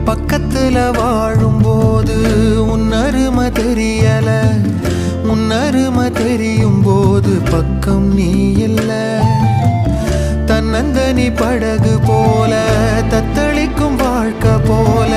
பக்கத்துல வாழும்போது உன்னருமை தெரியல, உன்னருமை தெரியும் போது பக்கம் நீ இல்ல. தன்னந்தனி படகு போல தத்தளிக்கும் வாழ்க்கை போல